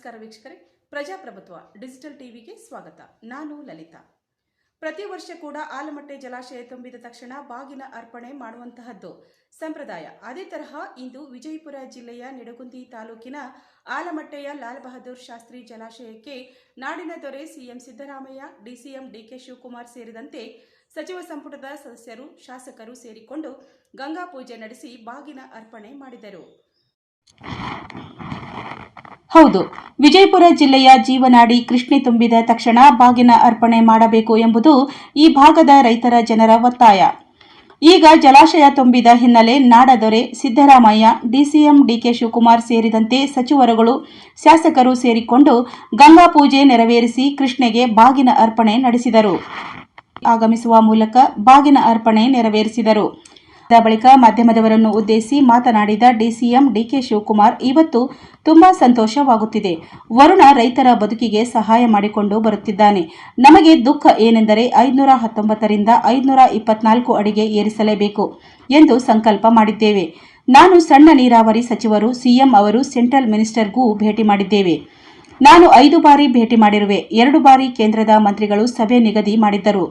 ನಮಸ್ಕಾರ ವೀಕ್ಷಕರೇ, ಪ್ರಜಾಪ್ರಭುತ್ವ ಡಿಜಿಟಲ್ ಟಿವಿಗೆ ಸ್ವಾಗತ. ನಾನು ಲಲಿತಾ. ಪ್ರತಿ ವರ್ಷ ಕೂಡ ಆಲಮಟ್ಟೆ ಜಲಾಶಯ ತುಂಬಿದ ತಕ್ಷಣ ಬಾಗಿನ ಅರ್ಪಣೆ ಮಾಡುವಂತಹದ್ದು ಸಂಪ್ರದಾಯ. ಅದೇ ತರಹ ಇಂದು ವಿಜಯಪುರ ಜಿಲ್ಲೆಯ ನಿಡಗುಂದಿ ತಾಲೂಕಿನ ಆಲಮಟ್ಟೆಯ ಲಾಲ್ ಬಹದ್ದೂರ್ ಶಾಸ್ತ್ರಿ ಜಲಾಶಯಕ್ಕೆ ನಾಡಿನ ದೊರೆ CM Siddaramaiah, DCM DK Shivakumar ಸೇರಿದಂತೆ ಸಚಿವ ಸಂಪುಟದ ಸದಸ್ಯರು, ಶಾಸಕರು ಸೇರಿಕೊಂಡು ಗಂಗಾ ಪೂಜೆ ನಡೆಸಿ ಬಾಗಿನ ಅರ್ಪಣೆ ಮಾಡಿದರು. ಹೌದು, ವಿಜಯಪುರ ಜಿಲ್ಲೆಯ ಜೀವನಾಡಿ ಕೃಷ್ಣೆ ತುಂಬಿದ ತಕ್ಷಣ ಬಾಗಿನ ಅರ್ಪಣೆ ಮಾಡಬೇಕು ಎಂಬುದು ಈ ಭಾಗದ ರೈತರ ಜನರ ಒತ್ತಾಯ. ಈಗ ಜಲಾಶಯ ತುಂಬಿದ ಹಿನ್ನೆಲೆ ನಾಡದೊರೆ ಸಿದ್ದರಾಮಯ್ಯ, ಡಿಸಿಎಂ ಡಿಕೆ ಶಿವಕುಮಾರ್ ಸೇರಿದಂತೆ ಸಚಿವರುಗಳು, ಶಾಸಕರು ಸೇರಿಕೊಂಡು ಗಂಗಾ ಪೂಜೆ ನೆರವೇರಿಸಿ ಕೃಷ್ಣೆಗೆ ಬಾಗಿನ ಅರ್ಪಣೆ ನಡೆಸಿದರು. ಆಗಮಿಸುವ ಮೂಲಕ ಬಾಗಿನ ಅರ್ಪಣೆ ನೆರವೇರಿಸಿದರು. ಬಳಿಕ ಮಾಧ್ಯಮದವರನ್ನು ಉದ್ದೇಶಿಸಿ ಮಾತನಾಡಿದ ಡಿಸಿಎಂ ಡಿಕೆ ಶಿವಕುಮಾರ್, ಇವತ್ತು ತುಂಬಾ ಸಂತೋಷವಾಗುತ್ತಿದೆ. ವರುಣ ರೈತರ ಬದುಕಿಗೆ ಸಹಾಯ ಮಾಡಿಕೊಂಡು ಬರುತ್ತಿದ್ದಾನೆ. ನಮಗೆ ದುಃಖ ಏನೆಂದರೆ 519 ರಿಂದ 524 ಅಡಿಗೆ ಏರಿಸಲೇಬೇಕು ಎಂದು ಸಂಕಲ್ಪ ಮಾಡಿದ್ದೇವೆ. ನಾನು ಸಣ್ಣ ನೀರಾವರಿ ಸಚಿವರು, ಸಿಎಂ ಅವರು ಸೆಂಟ್ರಲ್ ಮಿನಿಸ್ಟರ್ಗೂ ಭೇಟಿ ಮಾಡಿದ್ದೇವೆ. ನಾನು 5 ಬಾರಿ ಭೇಟಿ ಮಾಡಿರುವೆ. 2 ಬಾರಿ ಕೇಂದ್ರದ ಮಂತ್ರಿಗಳು ಸಭೆ ನಿಗದಿ ಮಾಡಿದ್ದರು.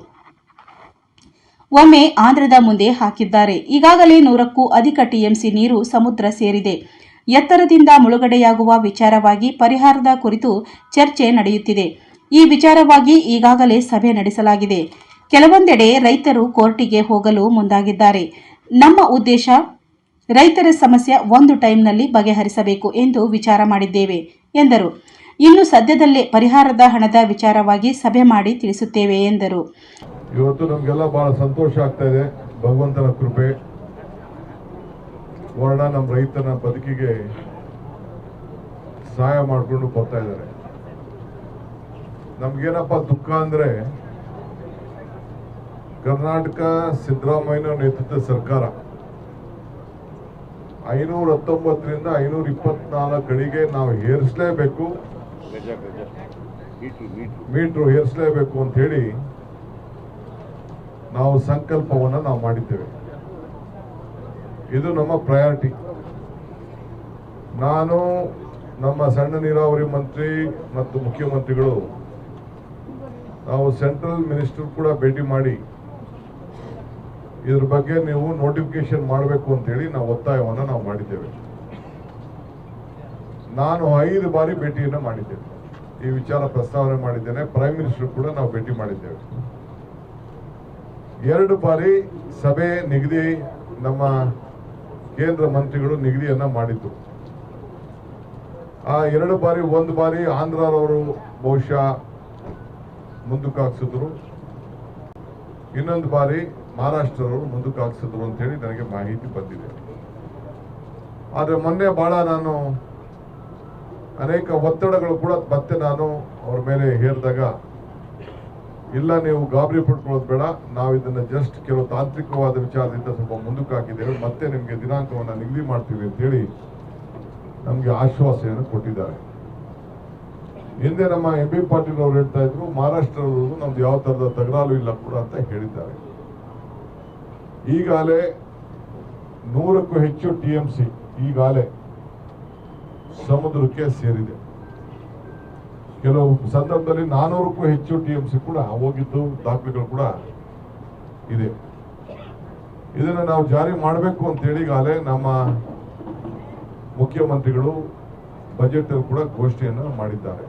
ಒಮ್ಮೆ ಆಂಧ್ರದ ಮುಂದೆ ಹಾಕಿದ್ದಾರೆ. ಈಗಾಗಲೇ 100ಕ್ಕೂ ಅಧಿಕ ಟಿಎಂಸಿ ನೀರು ಸಮುದ್ರ ಸೇರಿದೆ. ಎತ್ತರದಿಂದ ಮುಳುಗಡೆಯಾಗುವ ವಿಚಾರವಾಗಿ ಪರಿಹಾರದ ಕುರಿತು ಚರ್ಚೆ ನಡೆಯುತ್ತಿದೆ. ಈ ವಿಚಾರವಾಗಿ ಈಗಾಗಲೇ ಸಭೆ ನಡೆಸಲಾಗಿದೆ. ಕೆಲವೊಂದೆಡೆ ರೈತರು ಕೋರ್ಟಿಗೆ ಹೋಗಲು ಮುಂದಾಗಿದ್ದಾರೆ. ನಮ್ಮ ಉದ್ದೇಶ ರೈತರ ಸಮಸ್ಯೆ ಒಂದು ಟೈಮ್ನಲ್ಲಿ ಬಗೆಹರಿಸಬೇಕು ಎಂದು ವಿಚಾರ ಮಾಡಿದ್ದೇವೆ ಎಂದರು. ಇನ್ನು ಸದ್ಯದಲ್ಲೇ ಪರಿಹಾರದ ಹಣದ ವಿಚಾರವಾಗಿ ಸಭೆ ಮಾಡಿ ತಿಳಿಸುತ್ತೇವೆ ಎಂದರು. ಇವತ್ತು ನಮಗೆಲ್ಲ ಬಹಳ ಸಂತೋಷ ಆಗ್ತಾ ಇದೆ. ಭಗವಂತನ ಕೃಪೆ, ವರ್ಣ ನಮ್ಮ ರೈತನ ಬದುಕಿಗೆ ಸಹಾಯ ಮಾಡಿಕೊಂಡು ಬರ್ತಾ ಇದ್ದಾರೆ. ನಮ್ಗೇನಪ್ಪ ದುಃಖ ಅಂದ್ರೆ, ಕರ್ನಾಟಕ ಸಿದ್ದರಾಮಯ್ಯ ನೇತೃತ್ವದ ಸರ್ಕಾರ 519 ರಿಂದ 524 ಅಡಿಗೆ ನಾವು ಏರಿಸಲೇಬೇಕು, ಮೀಟರ್ ಏರಿಸಲೇಬೇಕು ಅಂತ ಹೇಳಿ ನಾವು ಸಂಕಲ್ಪವನ್ನು ನಾವು ಮಾಡಿದ್ದೇವೆ. ಇದು ನಮ್ಮ ಪ್ರಯಾರಿಟಿ. ನಾನು, ನಮ್ಮ ಸಣ್ಣ ನೀರಾವರಿ ಮಂತ್ರಿ ಮತ್ತು ಮುಖ್ಯಮಂತ್ರಿಗಳು ನಾವು ಸೆಂಟ್ರಲ್ ಮಿನಿಸ್ಟರ್ ಕೂಡ ಭೇಟಿ ಮಾಡಿ ಇದ್ರ ಬಗ್ಗೆ ನೀವು ನೋಟಿಫಿಕೇಶನ್ ಮಾಡಬೇಕು ಅಂತ ಹೇಳಿ ನಾವು ಒತ್ತಾಯವನ್ನು ನಾವು ಮಾಡಿದ್ದೇವೆ. ನಾನು 5 ಬಾರಿ ಭೇಟಿಯನ್ನು ಮಾಡಿದ್ದೇನೆ. ಈ ವಿಚಾರ ಪ್ರಸ್ತಾವನೆ ಮಾಡಿದ್ದೇನೆ. ಪ್ರೈಮ್ ಮಿನಿಸ್ಟರ್ ಕೂಡ ನಾವು ಭೇಟಿ ಮಾಡಿದ್ದೇವೆ. 2 ಬಾರಿ ಸಭೆ ನಿಗದಿ ನಮ್ಮ ಕೇಂದ್ರ ಮಂತ್ರಿಗಳು ನಿಗದಿಯನ್ನ ಮಾಡಿದ್ರು. ಆ 2 ಬಾರಿ, 1 ಬಾರಿ ಆಂಧ್ರರವರು ಬಹುಶಃ ಮುಂದಕ್ಕೆ ಹಾಕ್ಸಿದ್ರು, ಇನ್ನೊಂದು ಬಾರಿ ಮಹಾರಾಷ್ಟ್ರವರು ಮುಂದಕ್ಕೆ ಹಾಕ್ಸಿದ್ರು ಅಂತ ಹೇಳಿ ನನಗೆ ಮಾಹಿತಿ ಬಂದಿದೆ. ಆದರೆ ಮೊನ್ನೆ ಬಹಳ ನಾನು ಅನೇಕ ಒತ್ತಡಗಳು ಕೂಡ ಮತ್ತೆ ನಾನು ಅವ್ರ ಮೇಲೆ ಹೇರಿದಾಗ, ಇಲ್ಲ ನೀವು ಗಾಬರಿ ಪಡ್ಕೊಳ್ಳೋದು ಬೇಡ, ನಾವು ಇದನ್ನ ಜಸ್ಟ್ ಕೆಲವು ತಾಂತ್ರಿಕವಾದ ವಿಚಾರದಿಂದ ಸ್ವಲ್ಪ ಮುಂದಕ್ಕೆ ಹಾಕಿದ್ದೇವೆ, ಮತ್ತೆ ನಿಮಗೆ ದಿನಾಂಕವನ್ನು ನಿಗದಿ ಮಾಡ್ತೀವಿ ಅಂತ ಹೇಳಿ ನಮಗೆ ಆಶ್ವಾಸನೆಯನ್ನು ಕೊಟ್ಟಿದ್ದಾರೆ. ಹಿಂದೆ ನಮ್ಮ ಎಂ ಬಿ ಪಾಟೀಲ್ ಅವರು ಹೇಳ್ತಾ ಇದ್ರು, ಮಹಾರಾಷ್ಟ್ರದವರು ನಮ್ದು ಯಾವ ತರದ ತಕರಾರು ಇಲ್ಲ ಕೂಡ ಅಂತ ಹೇಳಿದ್ದಾರೆ. ಈಗಾಗಲೇ 100ಕ್ಕೂ ಹೆಚ್ಚು ಟಿಎಂಸಿ ಈಗಾಗಲೇ ಸಮುದ್ರಕ್ಕೆ ಸೇರಿದೆ. ಕೆಲವು ಸಂದರ್ಭದಲ್ಲಿ 400ಕ್ಕೂ ಹೆಚ್ಚು ಟಿಎಂಸಿ ಕೂಡ ಹೋಗಿದ್ದು ದಾಖಲೆಗಳು ಕೂಡ ಇದೆ. ಇದನ್ನು ನಾವು ಜಾರಿ ಮಾಡಬೇಕು ಅಂತೇಳಿ ಈಗಾಗಲೇ ನಮ್ಮ ಮುಖ್ಯಮಂತ್ರಿಗಳು ಬಜೆಟ್ ಅಲ್ಲಿ ಕೂಡ ಘೋಷಣೆಯನ್ನು ಮಾಡಿದ್ದಾರೆ.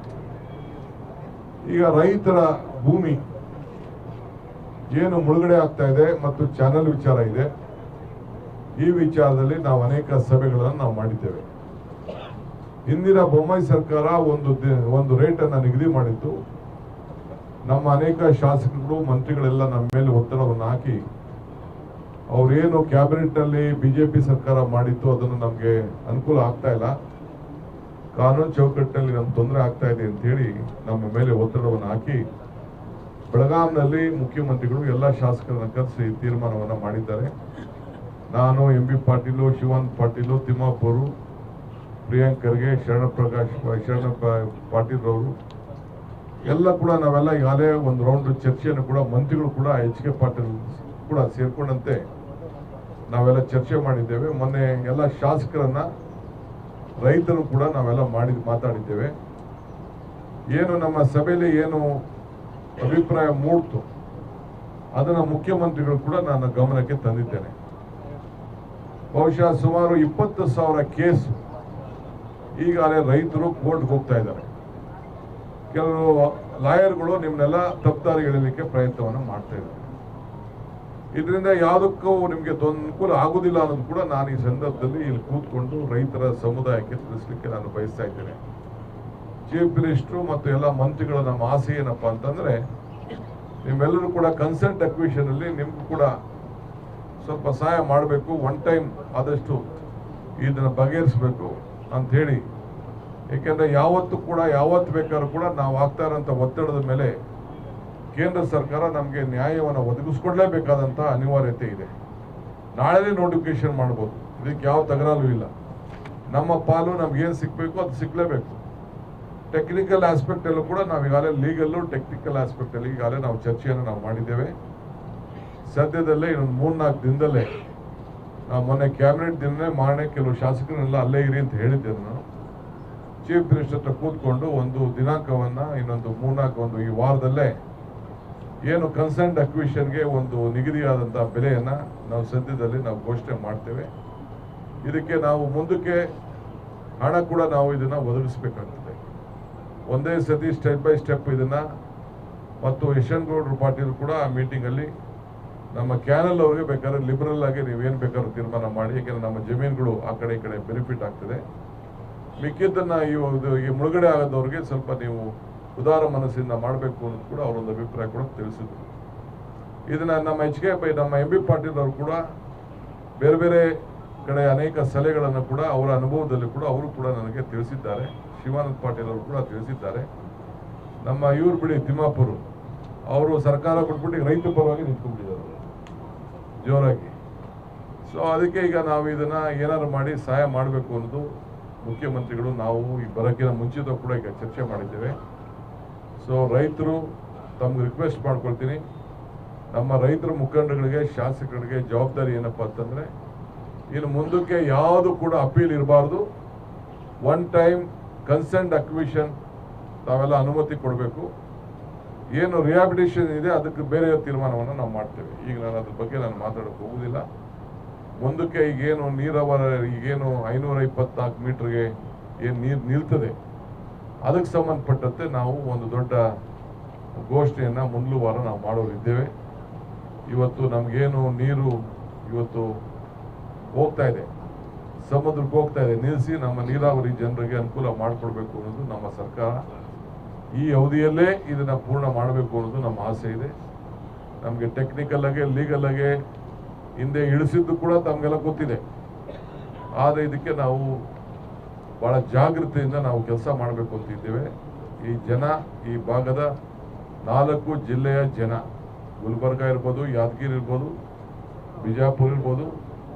ಈಗ ರೈತರ ಭೂಮಿ ಏನು ಮುಳುಗಡೆ ಆಗ್ತಾ ಇದೆ ಮತ್ತು ಚಾನಲ್ ವಿಚಾರ ಇದೆ, ಈ ವಿಚಾರದಲ್ಲಿ ನಾವು ಅನೇಕ ಸಭೆಗಳನ್ನು ನಾವು ಮಾಡಿದ್ದೇವೆ. ಹಿಂದಿನ ಬೊಮ್ಮಾಯಿ ಸರ್ಕಾರ ಒಂದು ರೇಟ್ ಅನ್ನ ನಿಗದಿ ಮಾಡಿತ್ತು. ನಮ್ಮ ಅನೇಕ ಶಾಸಕರು, ಮಂತ್ರಿಗಳೆಲ್ಲ ನಮ್ಮ ಮೇಲೆ ಒತ್ತಡವನ್ನು ಹಾಕಿ ಅವ್ರೇನು ಕ್ಯಾಬಿನೆಟ್ ನಲ್ಲಿ ಬಿಜೆಪಿ ಸರ್ಕಾರ ಮಾಡಿತ್ತು ಅದನ್ನು ನಮ್ಗೆ ಅನುಕೂಲ ಆಗ್ತಾ ಇಲ್ಲ, ಕಾನೂನು ಚೌಕಟ್ಟಿನಲ್ಲಿ ನಮ್ಗೆ ತೊಂದರೆ ಆಗ್ತಾ ಇದೆ ಅಂತ ಹೇಳಿ ನಮ್ಮ ಮೇಲೆ ಒತ್ತಡವನ್ನು ಹಾಕಿ ಬೆಳಗಾಂನಲ್ಲಿ ಮುಖ್ಯಮಂತ್ರಿಗಳು ಎಲ್ಲ ಶಾಸಕರನ್ನ ಕರೆಸಿ ತೀರ್ಮಾನವನ್ನ ಮಾಡಿದ್ದಾರೆ. ನಾನು, ಎಂ ಬಿ ಪಾಟೀಲು, ಶಿವಾನಂದ ಪಾಟೀಲು, ತಿಮ್ಮಾಪುರು, ಪ್ರಿಯಾಂಕ್ ಖರ್ಗೆ, ಶರಣ ಪಾಟೀಲ್ ಅವರು ಎಲ್ಲ ಕೂಡ ನಾವೆಲ್ಲ ಈಗಾಗಲೇ ಒಂದು ರೌಂಡ್ ಚರ್ಚೆಯನ್ನು ಕೂಡ ಮಂತ್ರಿಗಳು ಕೂಡ ಎಚ್ ಕೆ ಪಾಟೀಲ್ ಕೂಡ ಸೇರ್ಕೊಂಡಂತೆ ನಾವೆಲ್ಲ ಚರ್ಚೆ ಮಾಡಿದ್ದೇವೆ. ಮೊನ್ನೆ ಎಲ್ಲ ಶಾಸಕರನ್ನ, ರೈತರು ಕೂಡ ನಾವೆಲ್ಲ ಮಾತಾಡಿದ್ದೇವೆ. ಏನು ನಮ್ಮ ಸಭೆಯಲ್ಲಿ ಏನು ಅಭಿಪ್ರಾಯ ಮೂಡ್ತು ಅದನ್ನು ಮುಖ್ಯಮಂತ್ರಿಗಳು ಕೂಡ ನಾನು ಗಮನಕ್ಕೆ ತಂದಿದ್ದೇನೆ. ಬಹುಶಃ ಸುಮಾರು 20,000 ಕೇಸು ಈಗಾಗಲೇ ರೈತರು ಕೋರ್ಟ್ಗೆ ಹೋಗ್ತಾ ಇದ್ದಾರೆ. ಕೆಲವು ಲಾಯರ್ಗಳು ನಿಮ್ಮನ್ನೆಲ್ಲ ತಪ್ಪದಾರಿ ಎಳಲಿಕ್ಕೆ ಪ್ರಯತ್ನವನ್ನು ಮಾಡ್ತಾ ಇದ್ದಾರೆ. ಇದರಿಂದ ಯಾವುದಕ್ಕೂ ನಿಮಗೆ ಅನುಕೂಲ ಆಗುದಿಲ್ಲ ಅನ್ನೋದು ಕೂಡ ನಾನು ಈ ಸಂದರ್ಭದಲ್ಲಿ ಇಲ್ಲಿ ಕೂತ್ಕೊಂಡು ರೈತರ ಸಮುದಾಯಕ್ಕೆ ತಿಳಿಸ್ಲಿಕ್ಕೆ ನಾನು ಬಯಸ್ತಾ ಇದ್ದೇನೆ. ಚೀಫ್ ಮಿನಿಸ್ಟ್ರು ಮತ್ತು ಎಲ್ಲ ಮಂತ್ರಿಗಳ ನಮ್ಮ ಆಸೆ ಏನಪ್ಪಾ ಅಂತಂದ್ರೆ ನಿಮ್ಮೆಲ್ಲರೂ ಕೂಡ ಕನ್ಸೆಂಟ್ ಅಕ್ವಿಷನ್ ಅಲ್ಲಿ ನಿಮ್ಗೂ ಕೂಡ ಸ್ವಲ್ಪ ಸಹಾಯ ಮಾಡಬೇಕು, ಒನ್ ಟೈಮ್ ಆದಷ್ಟು ಇದನ್ನ ಬಗೆಹರಿಸಬೇಕು ಅಂತ ಹೇಳಿ. ಏಕೆಂದ್ರೆ ಯಾವತ್ತು ಬೇಕಾದ್ರೂ ಕೂಡ ನಾವು ಆಗ್ತಾ ಇರೋಂಥ ಒತ್ತಡದ ಮೇಲೆ ಕೇಂದ್ರ ಸರ್ಕಾರ ನಮಗೆ ನ್ಯಾಯವನ್ನು ಒದಗಿಸ್ಕೊಡ್ಲೇಬೇಕಾದಂಥ ಅನಿವಾರ್ಯತೆ ಇದೆ. ನಾಳೆನೇ ನೋಟಿಫಿಕೇಶನ್ ಮಾಡ್ಬೋದು, ಇದಕ್ಕೆ ಯಾವ ತಕರಾರು ಇಲ್ಲ. ನಮ್ಮ ಪಾಲು ನಮ್ಗೇನು ಸಿಗಬೇಕು ಅದು ಸಿಗ್ಲೇಬೇಕು. ಟೆಕ್ನಿಕಲ್ ಆಸ್ಪೆಕ್ಟ್ ಅಲ್ಲೂ ಕೂಡ ನಾವು ಈಗಾಗಲೇ ಲೀಗಲ್ಲು ಟೆಕ್ನಿಕಲ್ ಆಸ್ಪೆಕ್ಟ್ ಅಲ್ಲಿ ಈಗಾಗಲೇ ನಾವು ಚರ್ಚೆಯನ್ನು ನಾವು ಮಾಡಿದ್ದೇವೆ. ಸದ್ಯದಲ್ಲೇ ಇನ್ನೊಂದು 3-4 ದಿನದಲ್ಲೇ ನಾವು ಮೊನ್ನೆ ಕ್ಯಾಬಿನೆಟ್ ದಿನನೇ ಮಾಡನೆ ಕೆಲವು ಶಾಸಕರನ್ನೆಲ್ಲ ಅಲ್ಲೇ ಇರಿ ಅಂತ ಹೇಳಿದ್ದೆ. ನಾನು ಚೀಫ್ ಮಿನಿಸ್ಟರ್ ಹತ್ರ ಕೂತ್ಕೊಂಡು ಒಂದು ದಿನಾಂಕವನ್ನ ಇನ್ನೊಂದು 3-4 ಈ ವಾರದಲ್ಲೇ ಏನು ಕನ್ಸರ್ನ್ಡ್ ಅಕ್ವಿಷನ್ಗೆ ಒಂದು ನಿಗದಿಯಾದಂಥ ಬೆಲೆಯನ್ನ ನಾವು ಸದ್ಯದಲ್ಲಿ ನಾವು ಘೋಷಣೆ ಮಾಡ್ತೇವೆ. ಇದಕ್ಕೆ ನಾವು ಮುಂದಕ್ಕೆ ಹಣ ಕೂಡ ನಾವು ಇದನ್ನ ಒದಗಿಸಬೇಕಾಗ್ತದೆ. ಒಂದೇ ಸತಿ ಸ್ಟೆಪ್ ಬೈ ಸ್ಟೆಪ್ ಇದನ್ನ ಮತ್ತು ಯಶವಂತಗೌಡರು ಪಾಟೀಲ್ ಕೂಡ ಆ ಮೀಟಿಂಗ್ ಅಲ್ಲಿ ನಮ್ಮ ಕ್ಯಾನಲ್ ಅವ್ರಿಗೆ ಬೇಕಾದ್ರೆ ಲಿಬರಲ್ ಆಗಿ ನೀವೇನು ಬೇಕಾದ್ರೂ ತೀರ್ಮಾನ ಮಾಡಿ, ಯಾಕೆಂದ್ರೆ ನಮ್ಮ ಜಮೀನುಗಳು ಆ ಕಡೆ ಈ ಕಡೆ ಬೆನಿಫಿಟ್ ಆಗ್ತದೆ. ಮಿಕ್ಕಿದ್ದನ್ನ ಈ ಮುಳುಗಡೆ ಆಗೋದವ್ರಿಗೆ ಸ್ವಲ್ಪ ನೀವು ಉದಾರ ಮನಸ್ಸಿಂದ ಮಾಡಬೇಕು ಅನ್ನೋದು ಕೂಡ ಅವರೊಂದು ಅಭಿಪ್ರಾಯ ಕೂಡ ತಿಳಿಸಿದ್ರು. ಇದನ್ನ ನಮ್ಮ ನಮ್ಮ ಎಂ ಬಿ ಪಾಟೀಲ್ ಅವರು ಕೂಡ ಬೇರೆ ಬೇರೆ ಕಡೆ ಅನೇಕ ಸಲಹೆಗಳನ್ನು ಕೂಡ ಅವರ ಅನುಭವದಲ್ಲಿ ಕೂಡ ಅವರು ಕೂಡ ನನಗೆ ತಿಳಿಸಿದ್ದಾರೆ. ಶಿವಾನಂದ ಪಾಟೀಲ್ ಅವರು ಕೂಡ ತಿಳಿಸಿದ್ದಾರೆ. ನಮ್ಮ ಇವ್ರು ಬಿಡಿ ತಿಮ್ಮಾಪುರು ಅವರು ಸರ್ಕಾರ ಕೊಟ್ಬಿಟ್ಟು ರೈತ ಪರವಾಗಿ ನಿಂತ್ಕೊಂಡ್ಬಿಟ್ಟಿದ್ದಾರೆ ಜೋರಾಗಿ. ಸೊ ಅದಕ್ಕೆ ಈಗ ನಾವು ಇದನ್ನ ಏನಾದ್ರು ಮಾಡಿ ಸಹಾಯ ಮಾಡಬೇಕು ಅನ್ನೋದು ಮುಖ್ಯಮಂತ್ರಿಗಳು ನಾವು ಈ ಬರೋಕ್ಕಿಂತ ಮುಂಚಿತ ಕೂಡ ಈಗ ಚರ್ಚೆ ಮಾಡಿದ್ದೇವೆ. ಸೊ ರೈತರು ತಮ್ಗೆ ರಿಕ್ವೆಸ್ಟ್ ಮಾಡ್ಕೊಳ್ತೀನಿ, ನಮ್ಮ ರೈತರ ಮುಖಂಡಗಳಿಗೆ ಶಾಸಕರಿಗೆ ಜವಾಬ್ದಾರಿ ಏನಪ್ಪಾ ಅಂತಂದ್ರೆ ಇನ್ನು ಮುಂದಕ್ಕೆ ಯಾವುದು ಕೂಡ ಅಪೀಲ್ ಇರಬಾರ್ದು. ಒನ್ ಟೈಮ್ ಕನ್ಸೆಂಟ್ ಅಕ್ವಿಷನ್ ತಾವೆಲ್ಲ ಅನುಮತಿ ಕೊಡಬೇಕು. ಏನು ರಿಹಾಬಿಲಿಟೇಷನ್ ಇದೆ ಅದಕ್ಕೆ ಬೇರೆ ತೀರ್ಮಾನವನ್ನು ನಾವು ಮಾಡ್ತೇವೆ. ಈಗ ನಾನು ಅದ್ರ ಬಗ್ಗೆ ನಾನು ಮಾತಾಡೋಕೆ ಹೋಗುದಿಲ್ಲ. ಮುಂದಕ್ಕೆ ಈಗೇನು ಈಗೇನು 524 ಮೀಟರ್ಗೆ ಏನು ನೀರು ನಿಲ್ತದೆ ಅದಕ್ಕೆ ಸಂಬಂಧಪಟ್ಟಂತೆ ನಾವು ಒಂದು ದೊಡ್ಡ ಘೋಷಣೆಯನ್ನ ಮುಂದಿನ ವಾರ ನಾವು ಮಾಡೋರಿದ್ದೇವೆ. ಇವತ್ತು ನಮಗೇನು ನೀರು ಇವತ್ತು ಹೋಗ್ತಾ ಇದೆ, ಸಮುದ್ರಕ್ಕೆ ಹೋಗ್ತಾ ಇದೆ, ನಿಲ್ಲಿಸಿ ನಮ್ಮ ನೀರಾವರಿ ಜನರಿಗೆ ಅನುಕೂಲ ಮಾಡಿಕೊಡ್ಬೇಕು ಅನ್ನೋದು ನಮ್ಮ ಸರ್ಕಾರ. ಈ ಅವಧಿಯಲ್ಲೇ ಇದನ್ನ ಪೂರ್ಣ ಮಾಡಬೇಕು ಅನ್ನೋದು ನಮ್ಮ ಆಸೆ ಇದೆ. ನಮಗೆ ಟೆಕ್ನಿಕಲ್ ಆಗಿ ಲೀಗಲ್ ಆಗಿ ಹಿಂದೆ ಇಳಿಸಿದ್ದು ಕೂಡ ತಮಗೆಲ್ಲ ಗೊತ್ತಿದೆ. ಆದರೆ ಇದಕ್ಕೆ ನಾವು ಬಹಳ ಜಾಗೃತಿಯಿಂದ ನಾವು ಕೆಲಸ ಮಾಡಬೇಕು ಅಂತಿದ್ದೇವೆ. ಈ ಭಾಗದ 4 ಜಿಲ್ಲೆಯ ಜನ, ಗುಲ್ಬರ್ಗ ಇರ್ಬೋದು, ಯಾದಗಿರಿ ಇರ್ಬೋದು, ಬಿಜಾಪುರ ಇರ್ಬೋದು,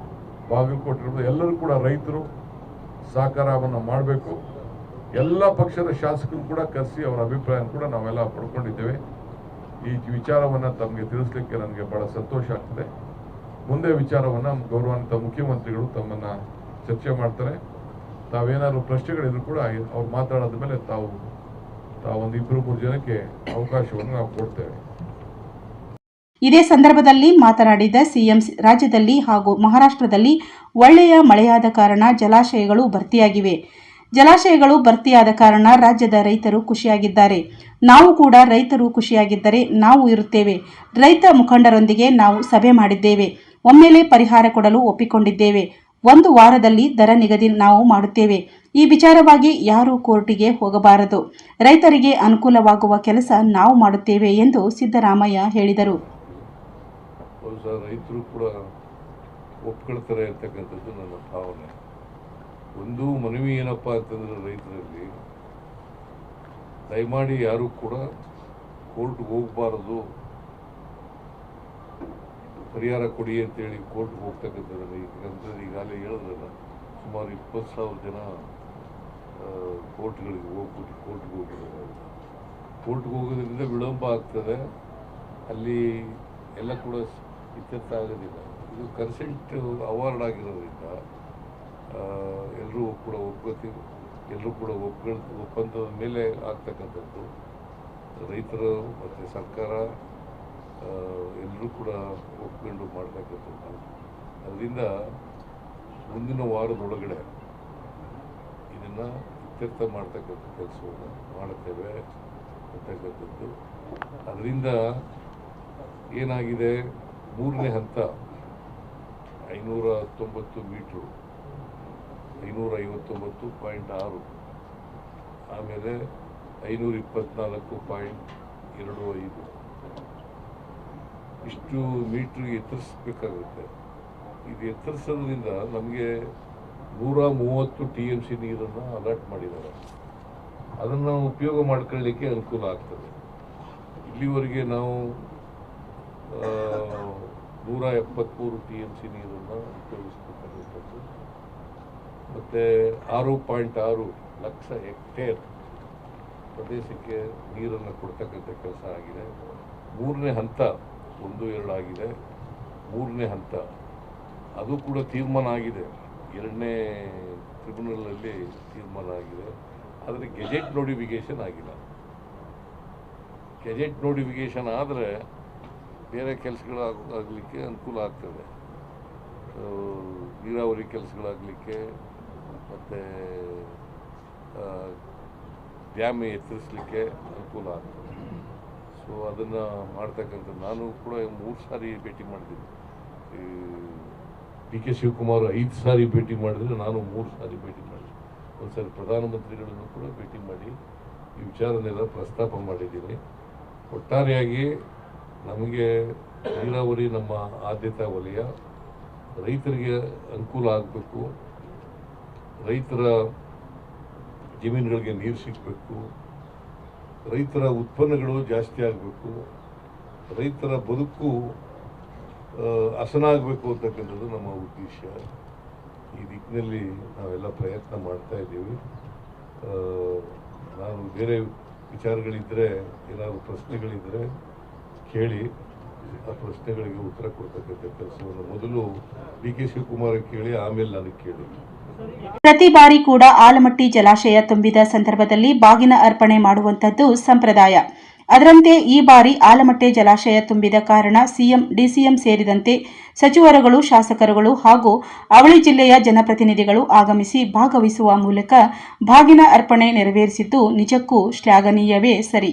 ಬಾಗಲಕೋಟೆ ಇರ್ಬೋದು, ಎಲ್ಲರೂ ಕೂಡ ರೈತರು ಸಹಕಾರವನ್ನು ಮಾಡಬೇಕು. ಎಲ್ಲ ಪಕ್ಷದ ಶಾಸಕರು ಕೂಡ ಕರೆಸಿ ಅವರ ಅಭಿಪ್ರಾಯ ಕೂಡ ನಾವೆಲ್ಲ ಪಡ್ಕೊಂಡಿದ್ದೇವೆ. ಈ ವಿಚಾರವನ್ನು ತಮಗೆ ತಿಳಿಸ್ಲಿಕ್ಕೆ ನನಗೆ ಬಹಳ ಸಂತೋಷ ಆಗ್ತದೆ. ಮುಂದೆ ವಿಚಾರವನ್ನು ಗೌರವಾನ್ವಿತ ಮುಖ್ಯಮಂತ್ರಿಗಳು ತಮ್ಮನ್ನ ಚರ್ಚೆ ಮಾಡ್ತಾರೆ. ತಾವೇನಾದ್ರು ಪ್ರಶ್ನೆಗಳಿದ್ರು ಕೂಡ ಅವ್ರು ಮಾತಾಡೋದ ಮೇಲೆ ತಾವು ಒಂದು 2-3 ಜನಕ್ಕೆ ಅವಕಾಶವನ್ನು ನಾವು ಕೊಡ್ತೇವೆ. ಇದೇ ಸಂದರ್ಭದಲ್ಲಿ ಮಾತನಾಡಿದ ಸಿಎಂ, ರಾಜ್ಯದಲ್ಲಿ ಹಾಗೂ ಮಹಾರಾಷ್ಟ್ರದಲ್ಲಿ ಒಳ್ಳೆಯ ಮಳೆಯಾದ ಕಾರಣ ಜಲಾಶಯಗಳು ಭರ್ತಿಯಾಗಿವೆ. ಜಲಾಶಯಗಳು ಭರ್ತಿಯಾದ ಕಾರಣ ರಾಜ್ಯದ ರೈತರು ಖುಷಿಯಾಗಿದ್ದಾರೆ. ನಾವು ಕೂಡ ರೈತರು ಖುಷಿಯಾಗಿದ್ದರೆ ನಾವು ಇರುತ್ತೇವೆ. ರೈತ ಮುಖಂಡರೊಂದಿಗೆ ನಾವು ಸಭೆ ಮಾಡಿದ್ದೇವೆ. ಒಮ್ಮೆಲೆ ಪರಿಹಾರ ಕೊಡಲು ಒಪ್ಪಿಕೊಂಡಿದ್ದೇವೆ. 1 ವಾರದಲ್ಲಿ ದರ ನಿಗದಿ ನಾವು ಮಾಡುತ್ತೇವೆ. ಈ ವಿಚಾರವಾಗಿ ಯಾರೂ ಕೋರ್ಟಿಗೆ ಹೋಗಬಾರದು. ರೈತರಿಗೆ ಅನುಕೂಲವಾಗುವ ಕೆಲಸ ನಾವು ಮಾಡುತ್ತೇವೆ ಎಂದು ಸಿದ್ದರಾಮಯ್ಯ ಹೇಳಿದರು. ರೈತರು ಕೂಡ ಒಪ್ಕೊಳ್ತಾರೆ ಅಂತಕ್ಕಂಥದ್ದು ನನ್ನ ಭಾವನೆ. ಒಂದು ಮನವಿ ಏನಪ್ಪಾ ಅಂತಂದ್ರೆ ರೈತರಲ್ಲಿ ದಯಮಾಡಿ ಯಾರು ಕೂಡ ಕೋರ್ಟ್ಗೆ ಹೋಗಬಾರದು, ಪರಿಹಾರ ಕೊಡಿ ಅಂತೇಳಿ ಕೋರ್ಟ್ಗೆ ಹೋಗ್ತಕ್ಕಂಥದ್ದು. ಯಾಕಂದ್ರೆ ಈಗಾಗಲೇ ಹೇಳಿದ್ರಲ್ಲ, ಸುಮಾರು 20,000 ಜನ ಕೋರ್ಟ್ಗಳಿಗೆ ಹೋಗಿದ್ದಾರೆ. ಕೋರ್ಟ್ಗೆ ಹೋಗೋದ್ರಿಂದ ವಿಳಂಬ ಆಗ್ತದೆ, ಅಲ್ಲಿ ಎಲ್ಲ ಕೂಡ ಇತ್ಯರ್ಥ ಆಗೋದಿಲ್ಲ. ಇದು ಕನ್ಸೆಂಟ್ ಅವಾರ್ಡ್ ಆಗಿರೋದ್ರಿಂದ ಎಲ್ಲರೂ ಕೂಡ ಎಲ್ಲರೂ ಕೂಡ ಒಪ್ಪಂದದ ಮೇಲೆ ಆಗ್ತಕ್ಕಂಥದ್ದು. ರೈತರು ಮತ್ತು ಸರ್ಕಾರ ಎಲ್ಲರೂ ಕೂಡ ಒಪ್ಕೊಂಡು ಮಾಡ್ತಕ್ಕಂಥದ್ದು. ಅದರಿಂದ ಮುಂದಿನ ವಾರದೊಳಗಡೆ ಇದನ್ನು ಇತ್ಯರ್ಥ ಮಾಡ್ತಕ್ಕಂಥ ಕೆಲಸವನ್ನು ಮಾಡುತ್ತೇವೆ ಅಂತಕ್ಕಂಥದ್ದು. ಅದರಿಂದ ಏನಾಗಿದೆ, 3ನೇ ಹಂತ 519 ಮೀಟ್ರು 559.6, ಆಮೇಲೆ 524.25 ಇಷ್ಟು ಮೀಟ್ರ್ ಎತ್ತರಿಸಬೇಕಾಗುತ್ತೆ. ಇದು ಎತ್ತರಿಸೋದ್ರಿಂದ ನಮಗೆ 130 TMC ನೀರನ್ನು ಅಲಾಟ್ ಮಾಡಿದ್ದಾರೆ. ಅದನ್ನು ಉಪಯೋಗ ಮಾಡ್ಕೊಳ್ಳಿಕ್ಕೆ ಅನುಕೂಲ ಆಗ್ತದೆ. ಇಲ್ಲಿವರೆಗೆ ನಾವು 173 TMC ನೀರನ್ನು ಉಪಯೋಗಿಸ್ಬೇಕಾಗುತ್ತದೆ. ಮತ್ತು 6.6 ಲಕ್ಷ ಹೆಕ್ಟೇರ್ ಪ್ರದೇಶಕ್ಕೆ ನೀರನ್ನು ಕೊಡ್ತಕ್ಕಂಥ ಕೆಲಸ ಆಗಿದೆ. 3ನೇ ಹಂತ 1-2 ಆಗಿದೆ. 3ನೇ ಹಂತ ಅದು ಕೂಡ ತೀರ್ಮಾನ ಆಗಿದೆ. 2ನೇ ಟ್ರಿಬ್ಯುನಲಲ್ಲಿ ತೀರ್ಮಾನ ಆಗಿದೆ. ಆದರೆ ಗೆಜೆಟ್ ನೋಟಿಫಿಕೇಷನ್ ಆಗಿಲ್ಲ. ಗೆಜೆಟ್ ನೋಟಿಫಿಕೇಷನ್ ಆದರೆ ಬೇರೆ ಕೆಲಸಗಳಾಗಲಿಕ್ಕೆ ಅನುಕೂಲ ಆಗ್ತದೆ. ನೀರಾವರಿ ಕೆಲಸಗಳಾಗಲಿಕ್ಕೆ ಮತ್ತು ಡ್ಯಾಮ್ ಎತ್ತರಿಸಲಿಕ್ಕೆ ಅನುಕೂಲ ಆಗ್ತದೆ. ಸೊ ಅದನ್ನು ಮಾಡ್ತಕ್ಕಂಥ ನಾನು ಕೂಡ 3 ಸಾರಿ ಭೇಟಿ ಮಾಡಿದ್ದೀನಿ. ಡಿ ಕೆ ಶಿವಕುಮಾರ್ 5 ಸಾರಿ ಭೇಟಿ ಮಾಡಿದರೆ, ನಾನು 3 ಸಾರಿ ಭೇಟಿ ಮಾಡಿದ್ದೀನಿ. ಒಂದು ಸಾರಿ ಪ್ರಧಾನಮಂತ್ರಿಗಳನ್ನು ಕೂಡ ಭೇಟಿ ಮಾಡಿ ಈ ವಿಚಾರನೆಲ್ಲ ಪ್ರಸ್ತಾಪ ಮಾಡಿದ್ದೀನಿ. ಒಟ್ಟಾರೆಯಾಗಿ ನಮಗೆ ನೀರಾವರಿ ನಮ್ಮ ಆದ್ಯತಾ ವಲಯ. ರೈತರಿಗೆ ಅನುಕೂಲ ಆಗಬೇಕು, ರೈತರ ಜಮೀನುಗಳಿಗೆ ನೀರು ಸಿಗಬೇಕು, ರೈತರ ಉತ್ಪನ್ನಗಳು ಜಾಸ್ತಿ ಆಗಬೇಕು, ರೈತರ ಬದುಕು ಹಸನಾಗಬೇಕು ಅಂತಕ್ಕಂಥದ್ದು ನಮ್ಮ ಉದ್ದೇಶ. ಈ ದಿಕ್ಕಿನಲ್ಲಿ ನಾವೆಲ್ಲ ಪ್ರಯತ್ನ ಮಾಡ್ತಾ ಇದ್ದೀವಿ. ನಾನು ಬೇರೆ ವಿಚಾರಗಳಿದ್ದರೆ, ಏನಾದರೂ ಪ್ರಶ್ನೆಗಳಿದ್ದರೆ ಕೇಳಿ, ಆ ಪ್ರಶ್ನೆಗಳಿಗೆ ಉತ್ತರ ಕೊಡ್ತಕ್ಕಂಥ ಕೆಲಸವನ್ನು ಮೊದಲು ಡಿ ಕೆ ಶಿವಕುಮಾರ್ ಕೇಳಿ, ಆಮೇಲೆ ನನಗೆ ಕೇಳಿ. ಪ್ರತಿ ಬಾರಿ ಕೂಡ ಆಲಮಟ್ಟಿ ಜಲಾಶಯ ತುಂಬಿದ ಸಂದರ್ಭದಲ್ಲಿ ಬಾಗಿನ ಅರ್ಪಣೆ ಮಾಡುವಂತದ್ದು ಸಂಪ್ರದಾಯ. ಅದರಂತೆ ಈ ಬಾರಿ ಆಲಮಟ್ಟಿ ಜಲಾಶಯ ತುಂಬಿದ ಕಾರಣ ಸಿಎಂ, ಡಿಸಿಎಂ ಸೇರಿದಂತೆ ಸಚಿವರುಗಳು, ಶಾಸಕರುಗಳು ಹಾಗೂ ಅವಳಿ ಜಿಲ್ಲೆಯ ಜನಪ್ರತಿನಿಧಿಗಳು ಆಗಮಿಸಿ ಭಾಗವಹಿಸುವ ಮೂಲಕ ಬಾಗಿನ ಅರ್ಪಣೆ ನೆರವೇರಿಸಿದ್ದು ನಿಜಕ್ಕೂ ಶ್ಲಾಘನೀಯವೇ ಸರಿ.